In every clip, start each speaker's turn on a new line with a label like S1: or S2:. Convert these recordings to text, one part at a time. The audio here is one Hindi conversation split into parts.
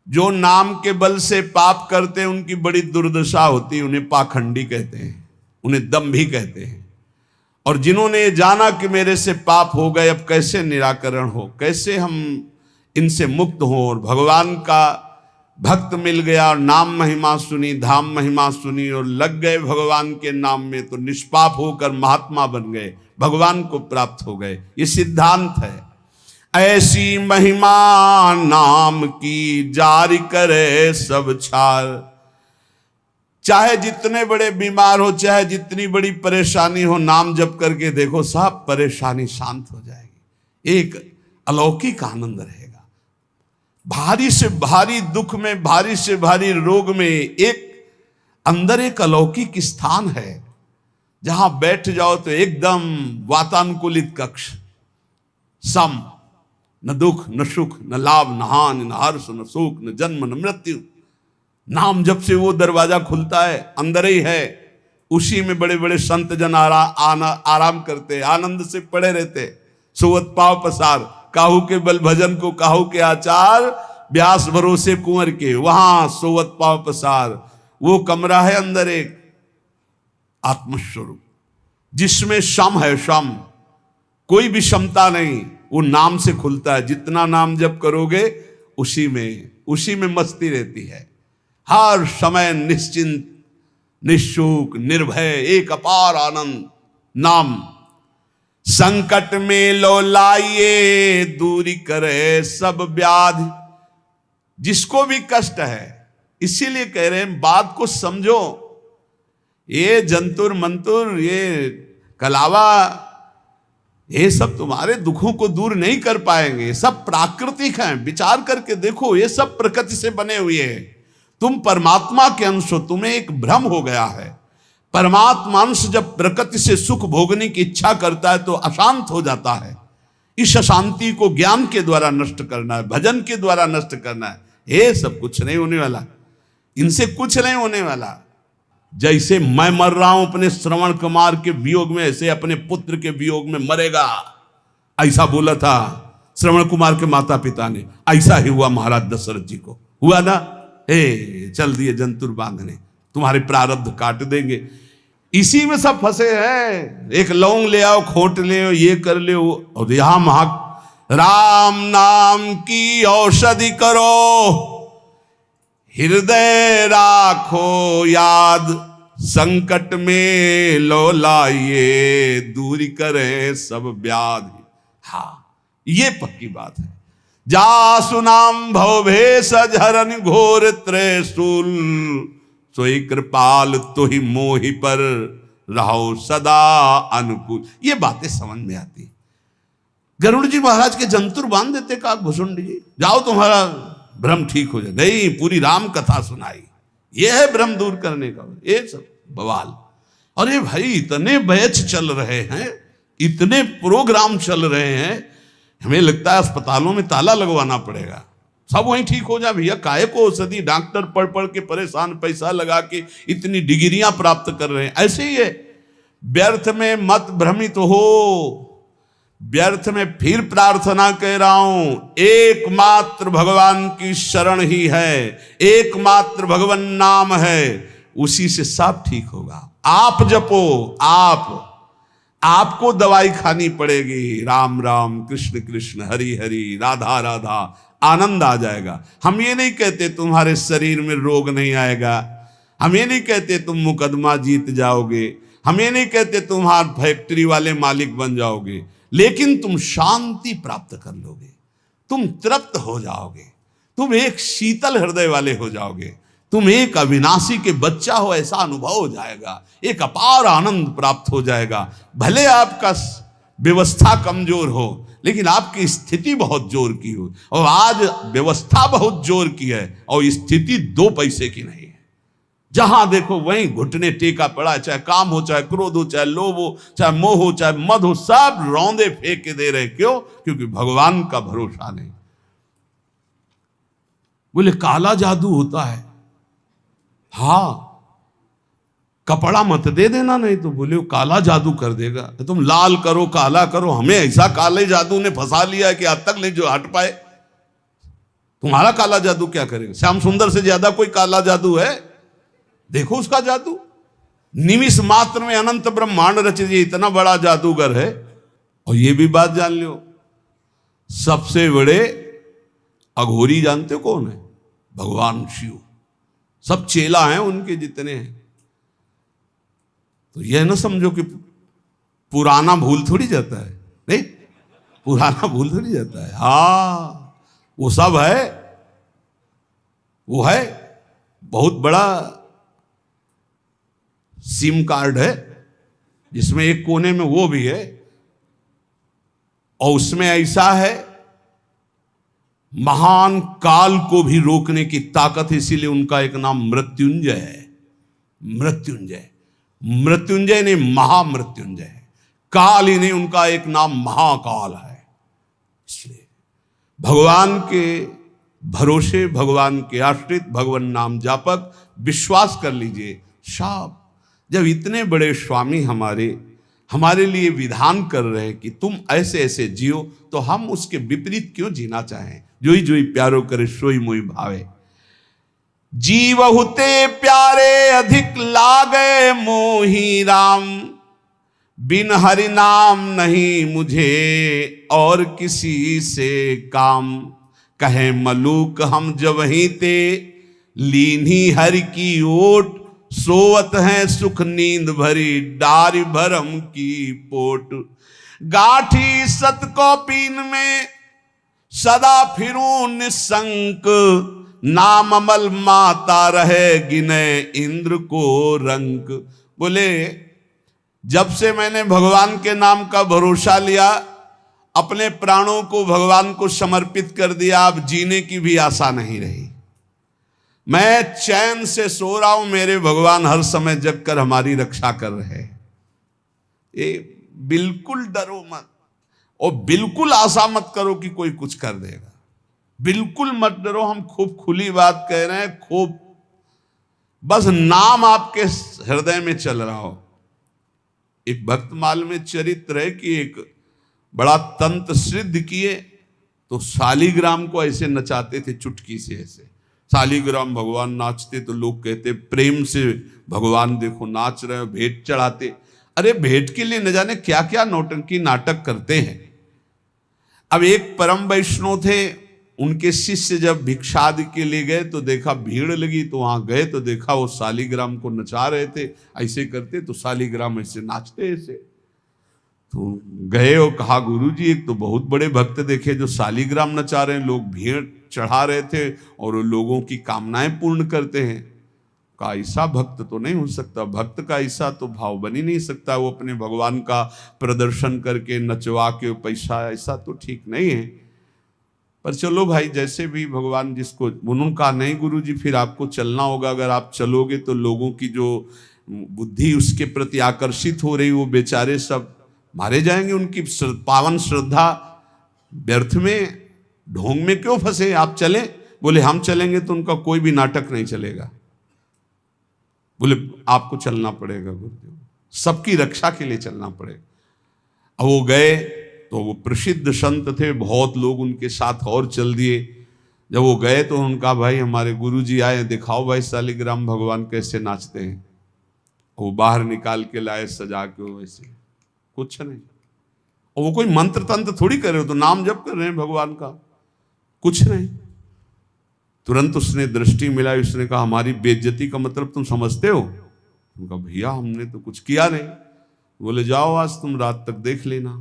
S1: जो नाम के बल से पाप करते हैं उनकी बड़ी दुर्दशा होती है, उन्हें पाखंडी कहते हैं, उन्हें दंभी कहते हैं। और जिन्होंने जाना कि मेरे से पाप हो गए, अब कैसे निराकरण हो, कैसे हम इनसे मुक्त हो, और भगवान का भक्त मिल गया और नाम महिमा सुनी, धाम महिमा सुनी और लग गए भगवान के नाम में, तो निष्पाप होकर महात्मा बन गए, भगवान को प्राप्त हो गए। ये सिद्धांत है। ऐसी महिमा नाम की जारी करे सब छार। चाहे जितने बड़े बीमार हो, चाहे जितनी बड़ी परेशानी हो, नाम जप करके देखो, सब परेशानी शांत हो जाएगी। एक अलौकिक आनंद रहेगा। भारी से भारी दुख में, भारी से भारी रोग में एक अंदर एक अलौकिक स्थान है, जहां बैठ जाओ तो एकदम वातानुकूलित कक्ष, सम, न दुख न सुख, न लाभ न हानि, न हर्ष न सुख, न जन्म न मृत्यु। नाम जब से वो दरवाजा खुलता है, अंदर ही है। उसी में बड़े बड़े संत जन आराम करते, आनंद से पड़े रहते। सोवत पाव पसार, काहू के बल भजन को काहू के आचार, व्यास भरोसे कुंवर के, वहां सोवत पाव पसार। वो कमरा है अंदर एक आत्मस्वरूप, जिसमें शम है, शम, कोई भी क्षमता नहीं, वो नाम से खुलता है। जितना नाम जप करोगे उसी में मस्ती रहती है। हर समय निश्चिंत, निःशुक, निर्भय, एक अपार आनंद। नाम संकट में लो लाइए, दूरी करे सब व्याधि। जिसको भी कष्ट है, इसीलिए कह रहे हैं बात को समझो। ये जंतुर मंतुर, ये कलावा, ये सब तुम्हारे दुखों को दूर नहीं कर पाएंगे। सब प्राकृतिक हैं, विचार करके देखो, ये सब प्रकृति से बने हुए हैं। तुम परमात्मा के अंश हो, तुम्हें एक भ्रम हो गया है। परमात्मा अंश जब प्रकृति से सुख भोगने की इच्छा करता है तो अशांत हो जाता है। इस अशांति को ज्ञान के द्वारा नष्ट करना है, भजन के द्वारा नष्ट करना है। ये सब कुछ नहीं होने वाला, इनसे कुछ नहीं होने वाला। जैसे मैं मर रहा हूं अपने श्रवण कुमार के वियोग में, ऐसे अपने पुत्र के वियोग में मरेगा, ऐसा बोला था श्रवण कुमार के माता पिता ने। ऐसा ही हुआ महाराज दशरथ जी को, हुआ ना। चल दिए जंतुर बांधने, तुम्हारे प्रारब्ध काट देंगे। इसी में सब फंसे हैं। एक लौंग ले आओ, खोट ले आओ, ये कर ले, और यहां राम नाम की औषधि करो, हृदय राखो याद, संकट में लो लाइए, दूरी करे सब व्याधि। हाँ, ये पक्की बात है। जा सुनाम भवभेष झरन घोर त्रिशूल, सोई कृपाल तो ही मोहि पर रहो सदा अनुकूल। ये बातें समझ में आती। गरुड़ जी महाराज के जंतुर बांध देते काकभूषुंड जी, जाओ तुम्हारा भ्रम ठीक हो जाए। नहीं, पूरी राम कथा सुनाई। ये है भ्रम दूर करने का, ये सब बवाल। अरे भाई, इतने बैच चल रहे हैं, इतने प्रोग्राम चल रहे हैं, हमें लगता है अस्पतालों में ताला लगवाना पड़ेगा, सब वहीं ठीक हो जाए। भैया काहे को औषधि, डॉक्टर पढ़ पढ़ के परेशान, पैसा लगा के इतनी डिग्रियां प्राप्त कर रहे हैं। ऐसे ही है, व्यर्थ में मत भ्रमित हो। व्यर्थ में फिर प्रार्थना कह रहा हूं, एकमात्र भगवान की शरण ही है, एकमात्र भगवान नाम है, उसी से सब ठीक होगा। आप जपो, आपको दवाई खानी पड़ेगी। राम राम, कृष्ण कृष्ण, हरि हरि, राधा राधा, आनंद आ जाएगा। हम ये नहीं कहते तुम्हारे शरीर में रोग नहीं आएगा, हम ये नहीं कहते तुम मुकदमा जीत जाओगे, हम ये नहीं कहते तुम्हारे फैक्ट्री वाले मालिक बन जाओगे, लेकिन तुम शांति प्राप्त कर लोगे, तुम तृप्त हो जाओगे, तुम एक शीतल हृदय वाले हो जाओगे, तुम एक अविनाशी के बच्चा हो ऐसा अनुभव हो जाएगा, एक अपार आनंद प्राप्त हो जाएगा। भले आपका व्यवस्था कमजोर हो, लेकिन आपकी स्थिति बहुत जोर की हो। और आज व्यवस्था बहुत जोर की है और स्थिति 2 पैसे की नहीं है। जहां देखो वहीं घुटने टेका पड़ा है, चाहे काम हो, चाहे क्रोध हो, चाहे लोभ हो, चाहे मोह हो, चाहे मद हो, सब रौंदे फेंक के दे रहे। क्यों? क्योंकि भगवान का भरोसा नहीं। बोले काला जादू होता है, हाँ, कपड़ा मत दे देना, नहीं तो बोले वो काला जादू कर देगा। तो तुम लाल करो, काला करो, हमें ऐसा काले जादू ने फंसा लिया कि आज तक नहीं जो हट पाए। तुम्हारा काला जादू क्या करेगा? श्याम सुंदर से ज्यादा कोई काला जादू है? देखो उसका जादू, निमिष मात्र में अनंत ब्रह्मांड रच दिए, इतना बड़ा जादूगर है। और ये भी बात जान लो, सबसे बड़े अघोरी जानते हो कौन है? भगवान शिव। सब चेला हैं उनके जितने हैं। तो यह ना समझो कि पुराना भूल थोड़ी जाता है, नहीं, पुराना भूल थोड़ी जाता है। हाँ, वो सब है, वो है बहुत बड़ा सिम कार्ड है, जिसमें एक कोने में वो भी है, और उसमें ऐसा है महान काल को भी रोकने की ताकत, इसीलिए उनका एक नाम मृत्युंजय है। मृत्युंजय, मृत्युंजय नहीं महामृत्युंजय है। काल ही नहीं, उनका एक नाम महाकाल है। इसलिए भगवान के भरोसे, भगवान के आश्रित, भगवान नाम जापक, विश्वास कर लीजिए साहब, जब इतने बड़े स्वामी हमारे लिए विधान कर रहे हैं कि तुम ऐसे ऐसे जियो, तो हम उसके विपरीत क्यों जीना चाहें? जोई जोई प्यारो करे सोई मोई भावे। जीव हुते प्यारे अधिक लागे मोही राम, बिन हरि नाम नहीं मुझे और किसी से काम। कहे मलूक हम जब ही ते लीनी हरि की ओट, सोवत है सुख नींद भरी डारी भरम की पोट। गाठी सत को पीन में सदा फिरूं निसंक, नाम अमल माता रहे गिने इंद्र को रंक। बोले जब से मैंने भगवान के नाम का भरोसा लिया, अपने प्राणों को भगवान को समर्पित कर दिया, अब जीने की भी आशा नहीं रही। मैं चैन से सो रहा हूं, मेरे भगवान हर समय जग कर हमारी रक्षा कर रहे हैं। ये बिल्कुल डरो मत, और बिल्कुल आशा मत करो कि कोई कुछ कर देगा। बिल्कुल मत डरो, हम खूब खुली बात कह रहे हैं, खूब बस नाम आपके हृदय में चल रहा हो। एक भक्तमाल में चरित्र है कि एक बड़ा तंत्र सिद्ध किए, तो शालिग्राम को ऐसे नचाते थे चुटकी से, ऐसे शालिग्राम भगवान नाचते, तो लोग कहते प्रेम से भगवान देखो नाच रहे हो, भेंट चढ़ाते। अरे भेंट के लिए न जाने क्या क्या नौटंकी नाटक करते हैं। अब एक परम वैष्णव थे, उनके शिष्य जब भिक्षादि के लिए गए तो देखा भीड़ लगी, तो वहां गए तो देखा वो शालिग्राम को नचा रहे थे, ऐसे करते तो शालिग्राम ऐसे नाचते ऐसे। तो गए और कहा गुरुजी एक तो बहुत बड़े भक्त देखे जो शालिग्राम नचा रहे हैं, लोग भीड़ चढ़ा रहे थे और वो लोगों की कामनाएं पूर्ण करते हैं। का ऐसा भक्त तो नहीं हो सकता, भक्त का ऐसा तो भाव बन ही नहीं सकता, वो अपने भगवान का प्रदर्शन करके नचवा के पैसा, ऐसा तो ठीक नहीं है। पर चलो भाई, जैसे भी भगवान जिसको, उन्होंने कहा नहीं गुरुजी फिर आपको चलना होगा, अगर आप चलोगे तो लोगों की जो बुद्धि उसके प्रति आकर्षित हो रही, वो बेचारे सब मारे जाएंगे, उनकी पावन श्रद्धा व्यर्थ में ढोंग में क्यों फंसे, आप चलें। बोले हम चलेंगे तो उनका कोई भी नाटक नहीं चलेगा। बोले आपको चलना पड़ेगा गुरुदेव, सबकी रक्षा के लिए चलना पड़ेगा। अब वो गए तो वो प्रसिद्ध संत थे, बहुत लोग उनके साथ और चल दिए। जब वो गए तो उनका भाई हमारे गुरुजी आए, दिखाओ भाई शालिग्राम भगवान कैसे नाचते हैं। वो बाहर निकाल के लाए सजा के, वैसे कुछ नहीं। और वो कोई मंत्र तंत्र थोड़ी कर रहे हो, तो नाम जप कर रहे हैं भगवान का, कुछ नहीं। तुरंत उसने दृष्टि मिलाई, उसने कहा हमारी बेइज्जती का मतलब तुम समझते हो? उनका भैया हमने तो कुछ किया नहीं। बोले जाओ आज तुम रात तक देख लेना।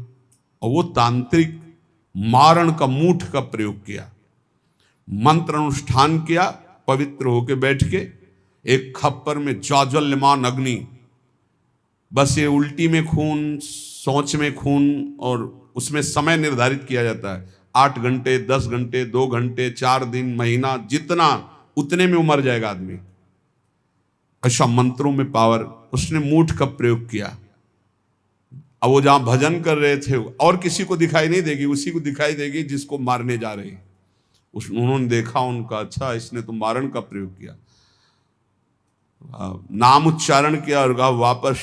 S1: और वो तांत्रिक मारण का मूठ का प्रयोग किया, मंत्र अनुष्ठान किया, पवित्र होके बैठ के एक खप्पर में ज्वाज्वल्यमान अग्नि, बस ये उल्टी में खून, सोच में खून, और उसमें समय निर्धारित किया जाता है 8 घंटे, 10 घंटे, 2 घंटे, 4 दिन, महीना, जितना उतने में मर जाएगा आदमी। ऐसा मंत्रों में पावर, उसने मूठ का प्रयोग किया। अब वो जहां भजन कर रहे थे और किसी को दिखाई नहीं देगी, उसी को दिखाई देगी जिसको मारने जा रहे हैं। उन्होंने देखा, उनका अच्छा इसने तो मारण का प्रयोग किया, नाम उच्चारण किया और कहा वापस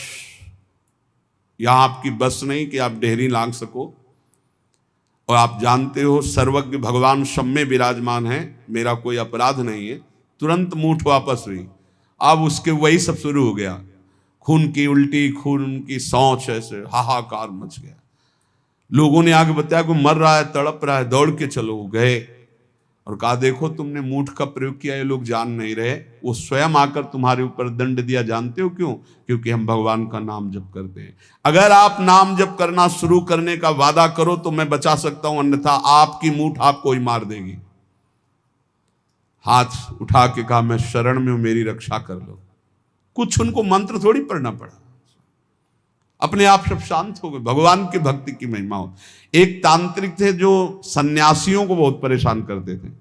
S1: यहां आपकी बस नहीं कि आप डेहरी लांग सको। और आप जानते हो सर्वज्ञ भगवान सब में विराजमान है, मेरा कोई अपराध नहीं है। तुरंत मूठ वापस हुई। अब उसके वही सब शुरू हो गया, खून की उल्टी, खून की सौंच, ऐसे हाहाकार मच गया। लोगों ने आगे बताया कि मर रहा है, तड़प रहा है, दौड़ के चलो। गए और कहा देखो तुमने मूठ का प्रयोग किया, ये लोग जान नहीं रहे। वो स्वयं आकर तुम्हारे ऊपर दंड दिया, जानते हो क्यों? क्योंकि हम भगवान का नाम जप करते हैं। अगर आप नाम जप करना शुरू करने का वादा करो तो मैं बचा सकता हूं, अन्यथा आपकी मूठ आपको ही मार देगी। हाथ उठा के कहा मैं शरण में हूं, मेरी रक्षा कर लो। कुछ उनको मंत्र थोड़ी पढ़ना पड़ा, अपने आप सब शांत हो गए। भगवान की भक्ति की महिमा हो। एक तांत्रिक थे जो सन्यासियों को बहुत परेशान करते थे,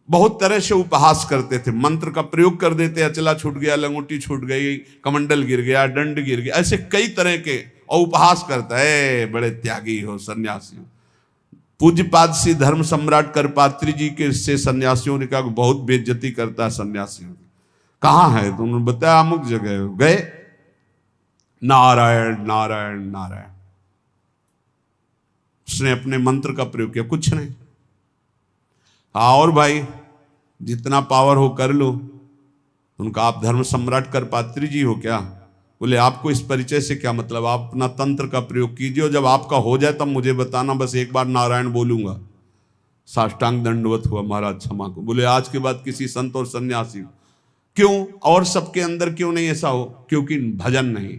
S1: बहुत तरह से उपहास करते थे, मंत्र का प्रयोग कर देते, अचला छूट गया, लंगोटी छूट गई, कमंडल गिर गया, दंड गिर गया, ऐसे कई तरह के, और उपहास करता है बड़े त्यागी हो सन्यासी। पूज्यपाद श्री धर्म सम्राट करपात्री जी के से सन्यासियों ने कहा बहुत बेइज्जती करता है सन्यासियों की। कहाँ है? तो उन्होंने बताया अमुक जगह। गए, नारायण नारायण नारायण, उसने अपने मंत्र का प्रयोग किया, कुछ नहीं। हाँ और भाई जितना पावर हो कर लो। उनका आप धर्म सम्राट करपात्री जी हो क्या? बोले आपको इस परिचय से क्या मतलब, आप अपना तंत्र का प्रयोग कीजिए और जब आपका हो जाए तब मुझे बताना, बस एक बार नारायण बोलूंगा। साष्टांग दंडवत हुआ, महाराज क्षमा को। बोले आज के बाद किसी संत और सन्यासी, क्यों और सबके अंदर क्यों नहीं ऐसा हो? क्योंकि भजन नहीं।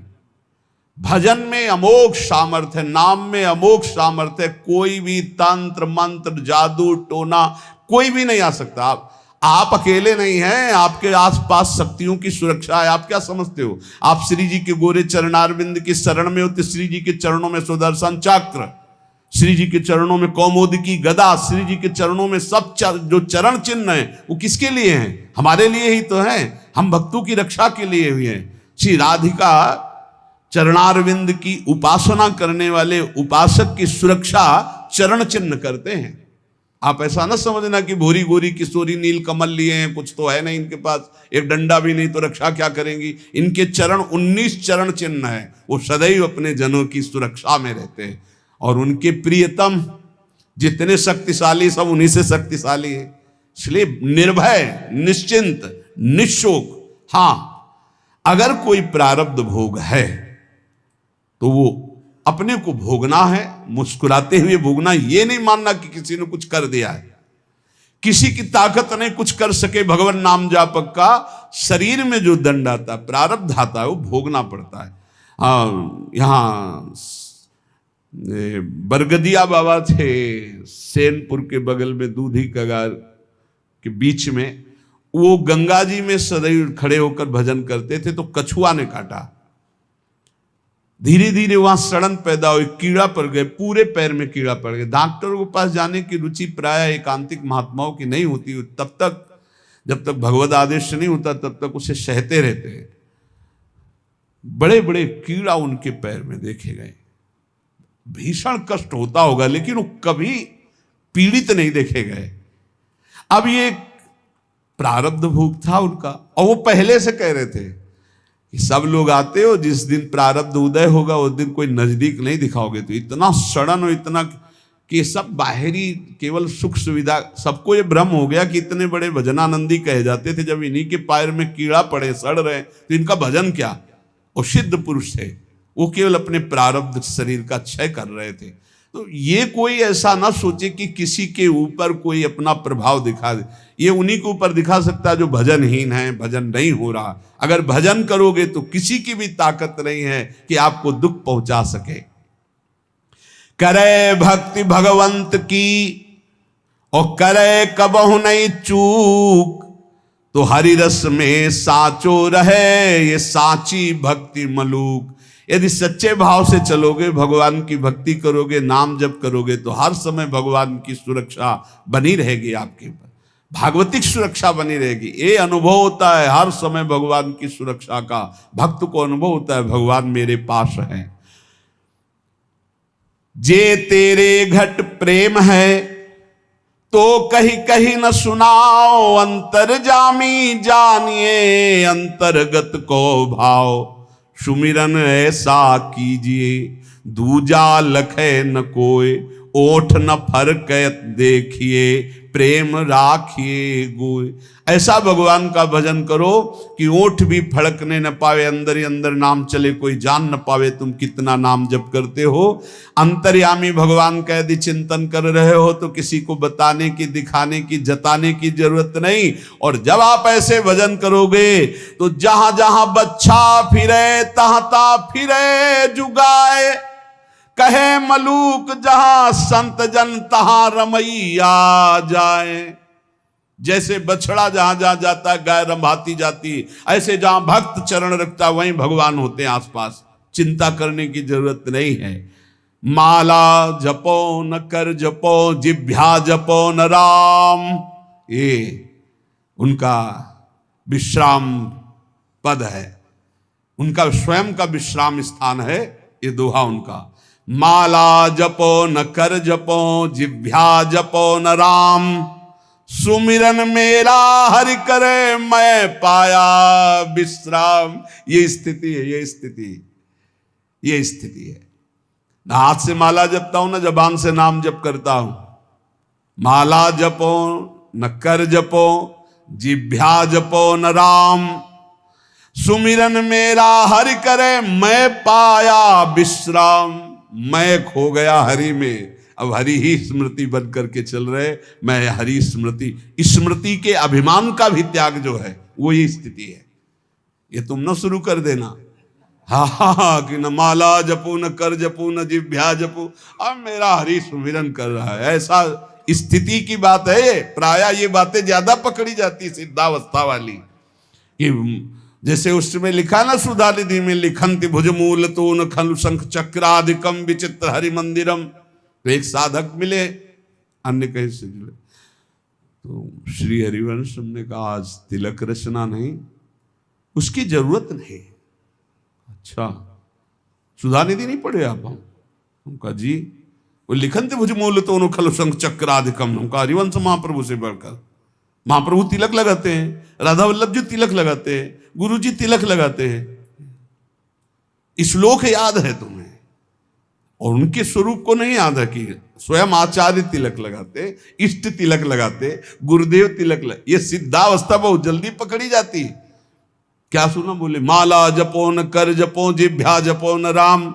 S1: भजन में अमोघ सामर्थ्य है, नाम में अमोघ सामर्थ्य है। कोई भी तंत्र मंत्र जादू टोना कोई भी नहीं आ सकता। आप अकेले नहीं हैं, आपके आसपास शक्तियों की सुरक्षा है। आप क्या समझते हो? आप श्री जी के गोरे चरणारविंद की शरण में हो तो श्री जी के चरणों में सुदर्शन चक्र, श्री जी के चरणों में कौमुदी की गदा, श्री जी के चरणों में सब जो चरण चिन्ह है वो किसके लिए हैं? हमारे लिए ही तो हैं। हम भक्तों की रक्षा के लिए हुए हैं। श्री राधिका चरणारविंद की उपासना करने वाले उपासक की सुरक्षा चरण चिन्ह करते हैं। आप ऐसा ना समझना कि भूरी गोरी किशोरी नील कमल लिए हैं, कुछ तो है नहीं इनके पास, एक डंडा भी नहीं तो रक्षा क्या करेंगी। इनके चरण 19 चरण चिन्ह है, वो सदैव अपने जनों की सुरक्षा में रहते हैं। और उनके प्रियतम जितने शक्तिशाली सब उन्हीं से शक्तिशाली है। इसलिए निर्भय, निश्चिंत, निशोक। हाँ अगर कोई प्रारब्ध भोग है तो वो अपने को भोगना है, मुस्कुराते हुए भोगना। ये नहीं मानना कि किसी ने कुछ कर दिया है, किसी की ताकत नहीं कुछ कर सके। भगवान नाम जापक का शरीर में जो दंड आता है, प्रारब्ध आता है, वो भोगना पड़ता है। यहाँ बरगदिया बाबा थे सेनपुर के बगल में, दूधी कगार के बीच में। वो गंगा जी में सदैव खड़े होकर भजन करते थे, तो कछुआ ने काटा। धीरे धीरे वहां सड़न पैदा हुई, कीड़ा पड़ गए, पूरे पैर में कीड़ा पड़ गया। डॉक्टरों के पास जाने की रुचि प्राय एकांतिक महात्माओं की नहीं होती। तब तक जब तक भगवत आदेश नहीं होता तब तक उसे सहते रहते हैं। बड़े बड़े कीड़ा उनके पैर में देखे गए। भीषण कष्ट होता होगा, लेकिन वो कभी पीड़ित नहीं देखे गए। अब ये प्रारब्ध भोग था उनका, और वो पहले से कह रहे थे कि सब लोग आते हो, जिस दिन प्रारब्ध उदय होगा उस दिन कोई नजदीक नहीं दिखाओगे। तो इतना सड़न और इतना कि सब बाहरी केवल सुख सुविधा, सबको ये भ्रम हो गया कि इतने बड़े भजनानंदी कहे जाते थे, जब इन्हीं के पैर में कीड़ा पड़े, सड़ रहे, तो इनका भजन क्या। वो सिद्ध पुरुष थे, वो केवल अपने प्रारब्ध शरीर का क्षय कर रहे थे। तो ये कोई ऐसा ना सोचे कि किसी के ऊपर कोई अपना प्रभाव दिखा दे। ये उन्हीं के ऊपर दिखा सकता है जो भजनहीन है, भजन नहीं हो रहा। अगर भजन करोगे तो किसी की भी ताकत नहीं है कि आपको दुख पहुंचा सके। करे भक्ति भगवंत की और करे कबहु नहीं चूक, तो हरि रस में साचो रहे ये साची भक्ति मलूक। यदि सच्चे भाव से चलोगे, भगवान की भक्ति करोगे, नाम जप करोगे, तो हर समय भगवान की सुरक्षा बनी रहेगी आपके ऊपर, भागवतिक सुरक्षा बनी रहेगी। ये अनुभव होता है हर समय भगवान की सुरक्षा का। भक्त को अनुभव होता है भगवान मेरे पास है। जे तेरे घट प्रेम है तो कहीं कहीं न सुनाओ, अंतर्जामी जानिए अंतर्गत को भाव। सुमिरन ऐसा कीजिए दूजा लखे न कोय, ओठ न फरकत देखिए, प्रेम राखिए गोय। ऐसा भगवान का भजन करो कि ओठ भी फड़कने न पावे, अंदर ही अंदर नाम चले, कोई जान न पावे तुम कितना नाम जप करते हो। अंतर्यामी भगवान का यदि चिंतन कर रहे हो तो किसी को बताने की, दिखाने की, जताने की जरूरत नहीं। और जब आप ऐसे भजन करोगे तो जहां जहां बच्चा फिरे तहां तहां फिरे जुगाए, कहे मलूक जहां संत जन तहां रमैया जाए। जैसे बछड़ा जहां जहां जाता है गाय रंभाती जाती, ऐसे जहां भक्त चरण रखता वहीं भगवान होते हैं आसपास, चिंता करने की जरूरत नहीं है। माला जपो न कर जपो, जिभ्या जपो न राम, ये उनका विश्राम पद है, उनका स्वयं का विश्राम स्थान है ये दोहा उनका। माला जपो न कर जपो, जिभ्या जपो न राम, सुमिरन मेरा हरि करे मैं पाया विश्राम। ये स्थिति है, ये स्थिति, ये स्थिति है। ना हाथ से माला जपता हूं ना जबान से नाम जप करता हूं। माला जपो न कर जपो, जिभ्या जपो न राम, सुमिरन मेरा हरि करे मैं पाया विश्राम। मैं खो गया हरि में, अब हरि ही स्मृति बन करके चल रहे, मैं हरि स्मृति। स्मृति के अभिमान का भी त्याग जो है वो ये स्थिति है। ये तुम न शुरू कर देना हा कि न माला जपू न कर जपू न जिभ्या जपू, अब मेरा हरि सुमिरन कर रहा है, ऐसा स्थिति की बात है। प्रायः ये बातें ज्यादा पकड़ी जाती सिद्धावस्था वाली, कि जैसे उसमें लिखा ना सुधा निधि में, लिखंति भुजमूल तो न खलु शंख चक्राधिकम विचित्र हरि मंदिरम। तो एक साधक मिले, अन्य कहीं से मिले, तो श्री हरिवंश ने कहा आज तिलक रचना नहीं, उसकी जरूरत नहीं। अच्छा सुधा निधि नहीं पढ़े आप? उनका जी वो लिखंति भुजमूल तो न खलु शंख चक्राधिकम। उनका हरिवंश महाप्रभु से बढ़कर, महाप्रभु तिलक लगाते हैं, राधा वल्लभ जी तिलक लगाते हैं, गुरु जी तिलक लगाते हैं। श्लोक याद है तुम्हें, और उनके स्वरूप को नहीं याद है कि स्वयं आचार्य तिलक लगाते, इष्ट तिलक लगाते, गुरुदेव तिलक लगाते। ये सिद्धावस्था बहुत जल्दी पकड़ी जाती है। क्या सुना बोले, माला जपो न कर जपो, जिभ्या जपो न राम,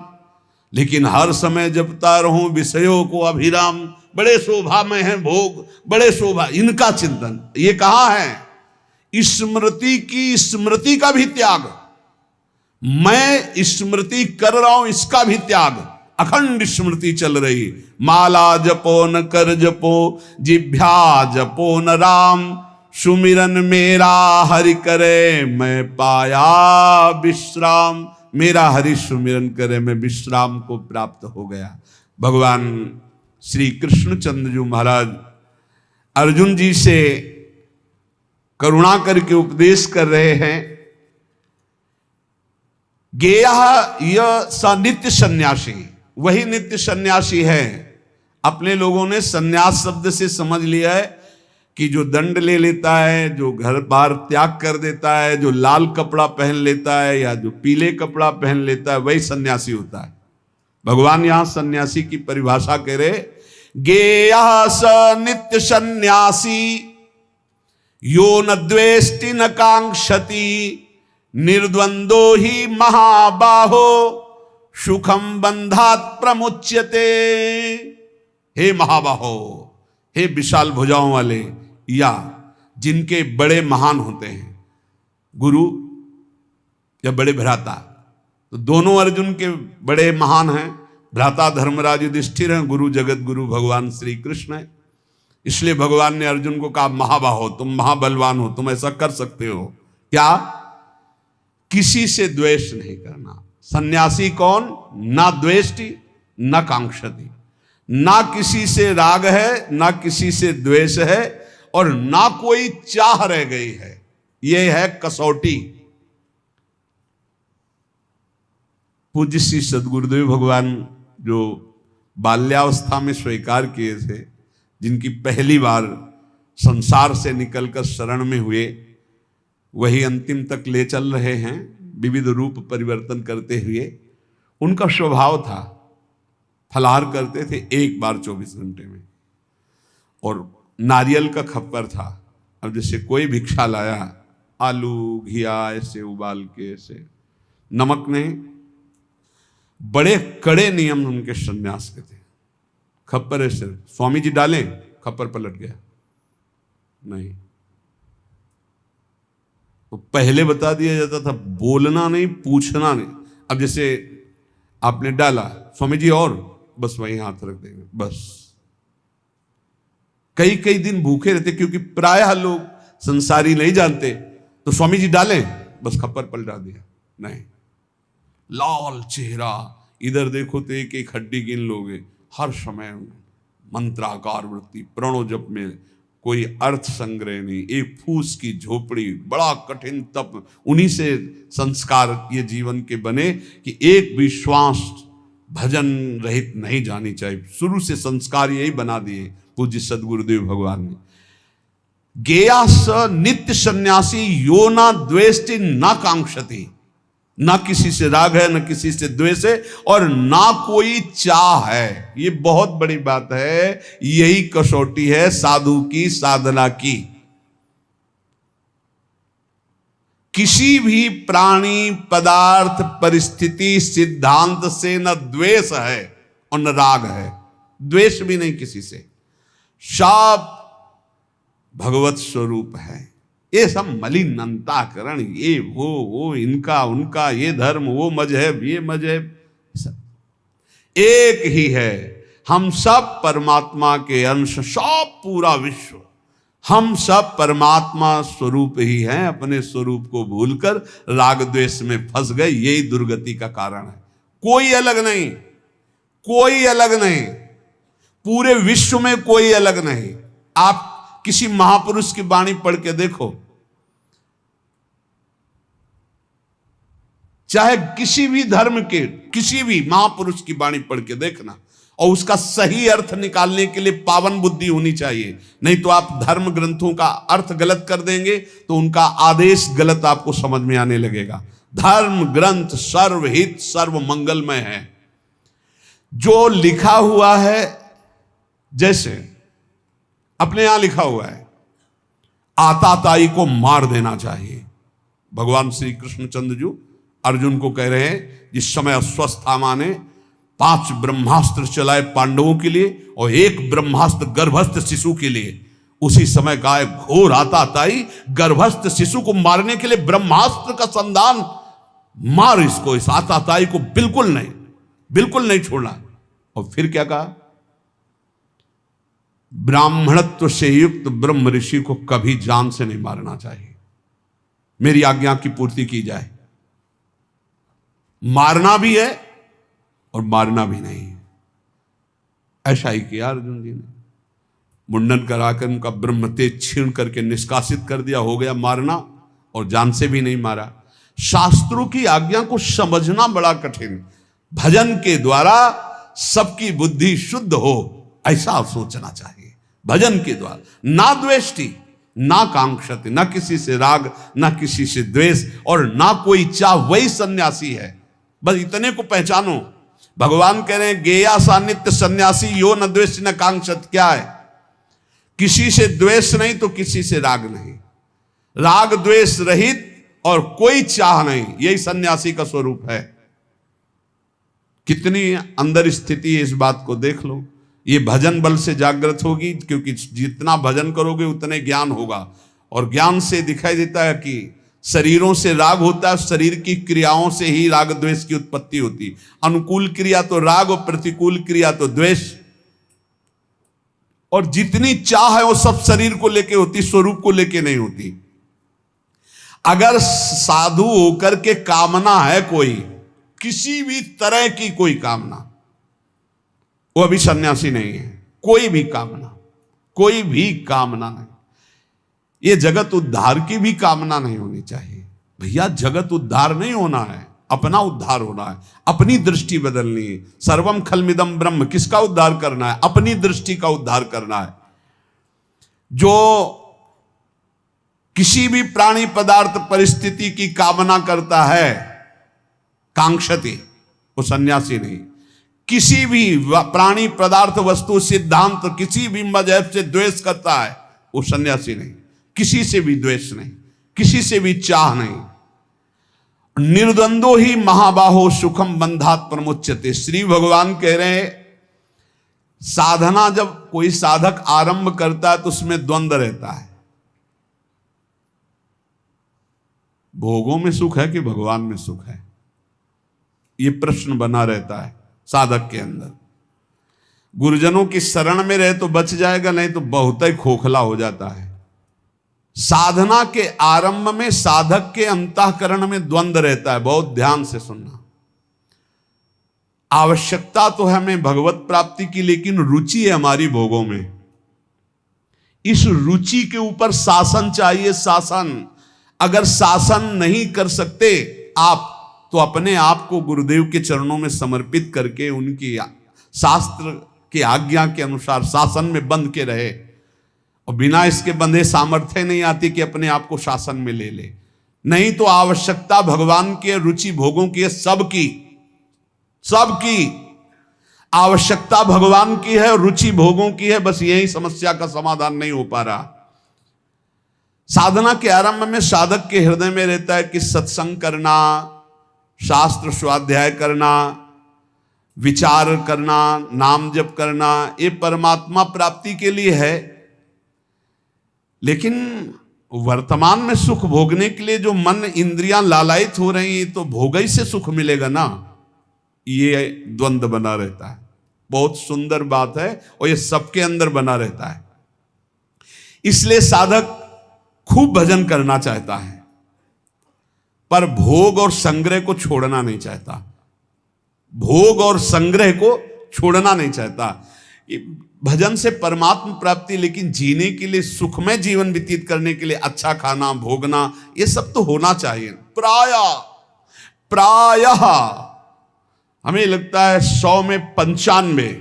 S1: लेकिन हर समय जपता रहूं विषयों को अभिराम। बड़े शोभा में है भोग, बड़े शोभा, इनका चिंतन। ये कहा है स्मृति की, स्मृति का भी त्याग, मैं स्मृति कर रहा हूं इसका भी त्याग। अखंड स्मृति चल रही, माला जपो न कर जपो, जिभ्या जपो न राम, सुमिरन मेरा हरि करे मैं पाया विश्राम। मेरा हरि सुमिरन करे मैं विश्राम को प्राप्त हो गया। भगवान श्री कृष्णचंद्र जी महाराज अर्जुन जी से करुणा करके उपदेश कर रहे हैं। गेया यह स नित्य सन्यासी, वही नित्य सन्यासी है। अपने लोगों ने सन्यास शब्द से समझ लिया है कि जो दंड ले लेता है, जो घर बार त्याग कर देता है, जो लाल कपड़ा पहन लेता है या जो पीले कपड़ा पहन लेता है, वही सन्यासी होता है। भगवान यहां सन्यासी की परिभाषा कह रहे, गेया स नित्य सन्यासी, यो न द्वेष्टि न कांक्षति, निर्द्वंदो ही महाबाहो, सुखम बंधात प्रमुच्यते। हे महाबाहो, हे विशाल भुजाओं वाले, या जिनके बड़े महान होते हैं, गुरु या बड़े भ्राता, तो दोनों अर्जुन के बड़े महान हैं। भ्राता धर्मराज युधिष्ठिर हैं, गुरु जगत गुरु भगवान श्री कृष्ण है। इसलिए भगवान ने अर्जुन को कहा महाबाहो, तुम महाबलवान हो, तुम ऐसा कर सकते हो। क्या? किसी से द्वेष नहीं करना। सन्यासी कौन? ना द्वेष्टि ना कांक्षति, ना किसी से राग है, ना किसी से द्वेष है, और ना कोई चाह रह गई है। यह है कसौटी। पूज्य श्री सद्गुरुदेव भगवान जो बाल्यावस्था में स्वीकार किए थे, जिनकी पहली बार संसार से निकलकर शरण में हुए, वही अंतिम तक ले चल रहे हैं विविध रूप परिवर्तन करते हुए। उनका स्वभाव था फलाहार करते थे एक बार 24 घंटे में, और नारियल का खप्पर था। अब जैसे कोई भिक्षा लाया, आलू घिया ऐसे उबाल के, ऐसे नमक नहीं, बड़े कड़े नियम उनके सन्यास के थे। खप्पर ऐसे स्वामी जी डालें, खप्पर पलट गया नहीं। तो पहले बता दिया जाता था बोलना नहीं, पूछना नहीं। अब जैसे आपने डाला, स्वामी जी और, बस वहीं हाथ रख देंगे बस। कई कई दिन भूखे रहते, क्योंकि प्रायः लोग संसारी नहीं जानते, तो स्वामी जी डालें, बस खप्पर पलटा दिया नहीं। लाल चेहरा, इधर देखो तो एक एक हड्डी गिन लोगे, हर समय मंत्राकार वृत्ति, प्रणो जप में कोई अर्थ संग्रह नहीं, एक फूस की झोपड़ी, बड़ा कठिन तप। उन्हीं से संस्कार ये जीवन के बने कि एक भी श्वास भजन रहित नहीं जानी चाहिए। शुरू से संस्कार यही बना दिए पूज्य सदगुरुदेव भगवान ने। गेया स नित्य सन्यासी यो ना द्वेष्टि ना कांक्षति, ना किसी से राग है, ना किसी से द्वेष है, और ना कोई चाह है। ये बहुत बड़ी बात है, यही कसौटी है साधु की साधना की। किसी भी प्राणी, पदार्थ, परिस्थिति, सिद्धांत से न द्वेष है और न राग है, द्वेष भी नहीं किसी से। सब भगवत स्वरूप है। ये सब मलिनताकरण, ये वो इनका उनका, ये धर्म वो मजहब ये मजहब, सब एक ही है। हम सब परमात्मा के अंश, सब पूरा विश्व, हम सब परमात्मा स्वरूप ही हैं। अपने स्वरूप को भूलकर राग द्वेष में फंस गए, यही दुर्गति का कारण है। कोई अलग नहीं, कोई अलग नहीं, पूरे विश्व में कोई अलग नहीं। आप किसी महापुरुष की वाणी पढ़ के देखो, चाहे किसी भी धर्म के किसी भी महापुरुष की वाणी पढ़ के देखना, और उसका सही अर्थ निकालने के लिए पावन बुद्धि होनी चाहिए। नहीं तो आप धर्म ग्रंथों का अर्थ गलत कर देंगे तो उनका आदेश गलत आपको समझ में आने लगेगा। धर्म ग्रंथ सर्वहित सर्व मंगलमय है। जो लिखा हुआ है, जैसे अपने यहां लिखा हुआ है, आताताई को मार देना चाहिए। भगवान श्री कृष्णचंद्र जी अर्जुन को कह रहे हैं, जिस समय अश्वत्थामा ने 5 ब्रह्मास्त्र चलाए पांडवों के लिए और 1 ब्रह्मास्त्र गर्भस्थ शिशु के लिए, उसी समय का घोर आताताई गर्भस्थ शिशु को मारने के लिए ब्रह्मास्त्र का संधान, मार इसको, इस आताताई को बिल्कुल नहीं छोड़ना। और फिर क्या कहा, ब्राह्मणत्व से युक्त ब्रह्म ऋषि को कभी जान से नहीं मारना चाहिए, मेरी आज्ञा की पूर्ति की जाए। मारना भी है और मारना भी नहीं है। ऐसा ही किया अर्जुन जी ने, मुंडन कराकर उनका ब्रह्म तेज छीन करके निष्कासित कर दिया, हो गया मारना, और जान से भी नहीं मारा। शास्त्रों की आज्ञा को समझना बड़ा कठिन। भजन के द्वारा सबकी बुद्धि शुद्ध हो, ऐसा सोचना चाहिए। भजन के द्वारा ना द्वेष्टि ना कांक्षति, ना किसी से राग ना किसी से द्वेष, और ना कोई चाह, वही सन्यासी है। बस इतने को पहचानो। भगवान कह रहे हैं गेया सा नित्य सन्यासी यो न द्वेष न कांक्षत। क्या है, किसी से द्वेष नहीं तो किसी से राग नहीं, राग द्वेष रहित और कोई चाह नहीं, यही सन्यासी का स्वरूप है। कितनी अंदर स्थिति है, इस बात को देख लो। ये भजन बल से जागृत होगी, क्योंकि जितना भजन करोगे उतने ज्ञान होगा, और ज्ञान से दिखाई देता है कि शरीरों से राग होता है, शरीर की क्रियाओं से ही राग द्वेष की उत्पत्ति होती। अनुकूल क्रिया तो राग और प्रतिकूल क्रिया तो द्वेष। और जितनी चाह है वो सब शरीर को लेके होती, स्वरूप को लेके नहीं होती। अगर साधु होकर के कामना है कोई, किसी भी तरह की कोई कामना, वो अभी सन्यासी नहीं है। कोई भी कामना नहीं। ये जगत उद्धार की भी कामना नहीं होनी चाहिए। भैया जगत उद्धार नहीं होना है, अपना उद्धार होना है, अपनी दृष्टि बदलनी है। सर्वम खलमिदम ब्रह्म, किसका उद्धार करना है? अपनी दृष्टि का उद्धार करना है। जो किसी भी प्राणी पदार्थ परिस्थिति की कामना करता है, कांक्षति, वो सन्यासी नहीं। किसी भी प्राणी, पदार्थ, वस्तु, सिद्धांत, किसी भी मजहब से द्वेष करता है वो सन्यासी नहीं। किसी से भी द्वेष नहीं, किसी से भी चाह नहीं। निर्द्वंदो ही महाबाहो सुखम बंधात प्रमुच्यते। श्री भगवान कह रहे हैं साधना जब कोई साधक आरंभ करता है तो उसमें द्वंद्व रहता है। भोगों में सुख है कि भगवान में सुख है, ये प्रश्न बना रहता है साधक के अंदर। गुरुजनों की शरण में रहे तो बच जाएगा, नहीं तो बहुत ही खोखला हो जाता है। साधना के आरंभ में साधक के अंतःकरण में द्वंद्व रहता है। बहुत ध्यान से सुनना। आवश्यकता तो है हमें भगवत प्राप्ति की, लेकिन रुचि है हमारी भोगों में। इस रुचि के ऊपर शासन चाहिए, शासन। अगर शासन नहीं कर सकते आप तो अपने आप को गुरुदेव के चरणों में समर्पित करके उनकी शास्त्र की आज्ञा के अनुसार शासन में बंध के रहे। और बिना इसके बंधे सामर्थ्य नहीं आती कि अपने आप को शासन में ले ले। नहीं तो आवश्यकता भगवान की, रुचि भोगों की है, सबकी आवश्यकता भगवान की है और रुचि भोगों की है। बस यही समस्या का समाधान नहीं हो पा रहा। साधना के आरंभ में साधक के हृदय में रहता है कि सत्संग करना, शास्त्र स्वाध्याय करना, विचार करना, नाम जप करना, ये परमात्मा प्राप्ति के लिए है। लेकिन वर्तमान में सुख भोगने के लिए जो मन इंद्रियां लालायित हो रही हैं, तो भोग ही से सुख मिलेगा ना, ये द्वंद्व बना रहता है। बहुत सुंदर बात है और ये सबके अंदर बना रहता है। इसलिए साधक खूब भजन करना चाहता है पर भोग और संग्रह को छोड़ना नहीं चाहता। भोग और संग्रह को छोड़ना नहीं चाहता। भजन से परमात्मा प्राप्ति, लेकिन जीने के लिए, सुखमय जीवन व्यतीत करने के लिए अच्छा खाना, भोगना, ये सब तो होना चाहिए। प्रायः हमें लगता है 100 में 95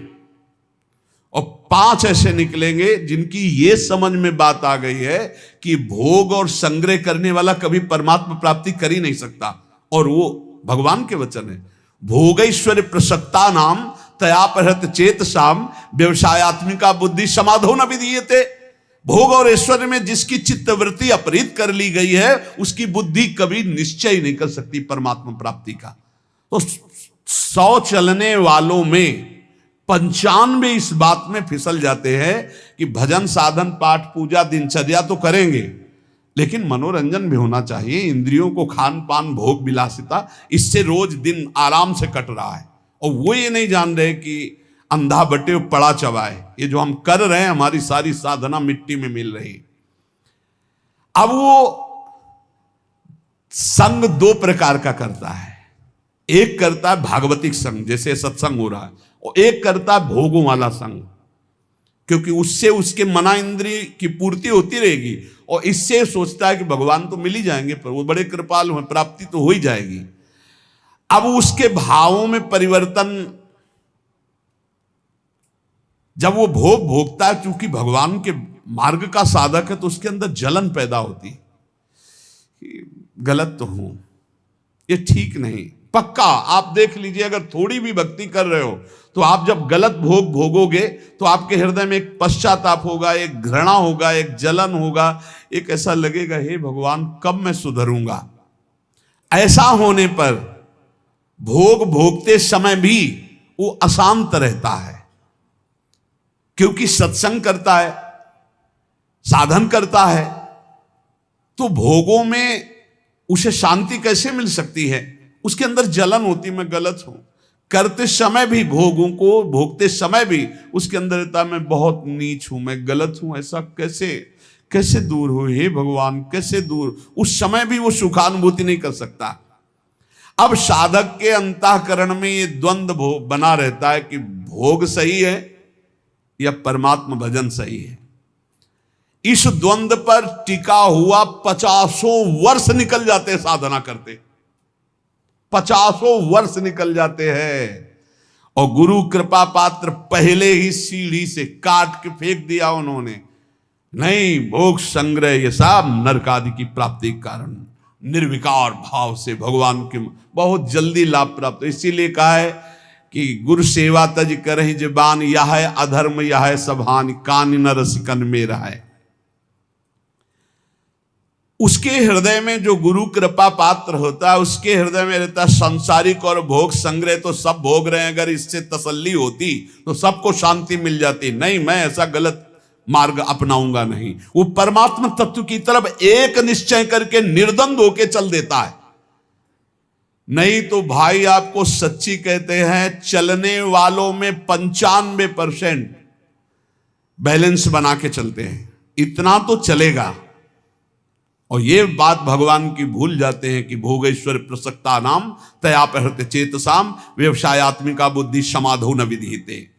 S1: और 5 ऐसे निकलेंगे जिनकी ये समझ में बात आ गई है कि भोग और संग्रह करने वाला कभी परमात्मा प्राप्ति कर ही नहीं सकता। और वो भगवान के वचन है, भोगैश्वर्य प्रसक्ता नाम तयापहृत चेतसाम व्यवसायत्मिका बुद्धि समाधो न विधीयते। भोग और ऐश्वर्य में जिसकी चित्तवृत्ति अपहृत कर ली गई है, उसकी बुद्धि कभी निश्चय नहीं कर सकती परमात्मा प्राप्ति का। तो 100 चलने वालों में 95 इस बात में फिसल जाते हैं कि भजन, साधन, पाठ, पूजा, दिनचर्या तो करेंगे, लेकिन मनोरंजन भी होना चाहिए। इंद्रियों को खान पान, भोग विलासिता, इससे रोज दिन आराम से कट रहा है। और वो ये नहीं जान रहे कि अंधा बटे पड़ा चबाए। ये जो हम कर रहे हैं, हमारी सारी साधना मिट्टी में मिल रही। अब वो संग 2 प्रकार का करता है। एक करता है भागवतिक संग, जैसे सत्संग हो रहा है, और एक करता है भोगों वाला संग, क्योंकि उससे उसके मना इंद्रिय की पूर्ति होती रहेगी। और इससे सोचता है कि भगवान तो मिल ही जाएंगे, पर वो बड़े कृपालु हैं, प्राप्ति तो हो ही जाएगी। अब उसके भावों में परिवर्तन, जब वो भोग भोगता है, चूंकि भगवान के मार्ग का साधक है, तो उसके अंदर जलन पैदा होती है। गलत तो हूं, ये ठीक नहीं। पक्का आप देख लीजिए, अगर थोड़ी भी भक्ति कर रहे हो तो आप जब गलत भोग भोगोगे तो आपके हृदय में एक पश्चाताप होगा, एक घृणा होगा, एक जलन होगा, एक ऐसा लगेगा हे भगवान कब मैं सुधरूंगा। ऐसा होने पर भोग भोगते समय भी वो अशांत रहता है, क्योंकि सत्संग करता है, साधन करता है, तो भोगों में उसे शांति कैसे मिल सकती है। उसके अंदर जलन होती, मैं गलत हूं। करते समय भी, भोगों को भोगते समय भी उसके अंदर रहता मैं बहुत नीच हूं, मैं गलत हूं। ऐसा कैसे दूर हो हे भगवान, कैसे दूर। उस समय भी वो सुखानुभूति नहीं कर सकता। अब साधक के अंतःकरण में ये द्वंद्व बना रहता है कि भोग सही है या परमात्मा भजन सही है। इस द्वंद्व पर टिका हुआ 50 वर्ष निकल जाते हैं साधना करते, 50 वर्ष निकल जाते हैं। और गुरु कृपा पात्र पहले ही सीढ़ी से काट के फेंक दिया उन्होंने। नहीं, भोग संग्रह ये सब नरक आदि की प्राप्ति के कारण निर्विकार भाव से भगवान के बहुत जल्दी लाभ प्राप्त। इसीलिए कहा है कि गुरु सेवा तज करहि जबान, यह है अधर्म यह है सभान, कान न रसिकन में रहा। उसके हृदय में जो गुरु कृपा पात्र होता है, उसके हृदय में रहता संसारिक और भोग संग्रह तो सब भोग रहे हैं, अगर इससे तसल्ली होती तो सबको शांति मिल जाती। नहीं, मैं ऐसा गलत मार्ग अपनाऊंगा नहीं। वो परमात्मा तत्व की तरफ एक निश्चय करके निर्द्वंद होके चल देता है। नहीं तो भाई आपको सच्ची कहते हैं, चलने वालों में 95% बैलेंस बना के चलते हैं, इतना तो चलेगा। और ये बात भगवान की भूल जाते हैं कि भोगेश्वर प्रसक्ता नाम तयापहृत चेतसाम व्यवसायत्मिका बुद्धि समाधो न विधीते।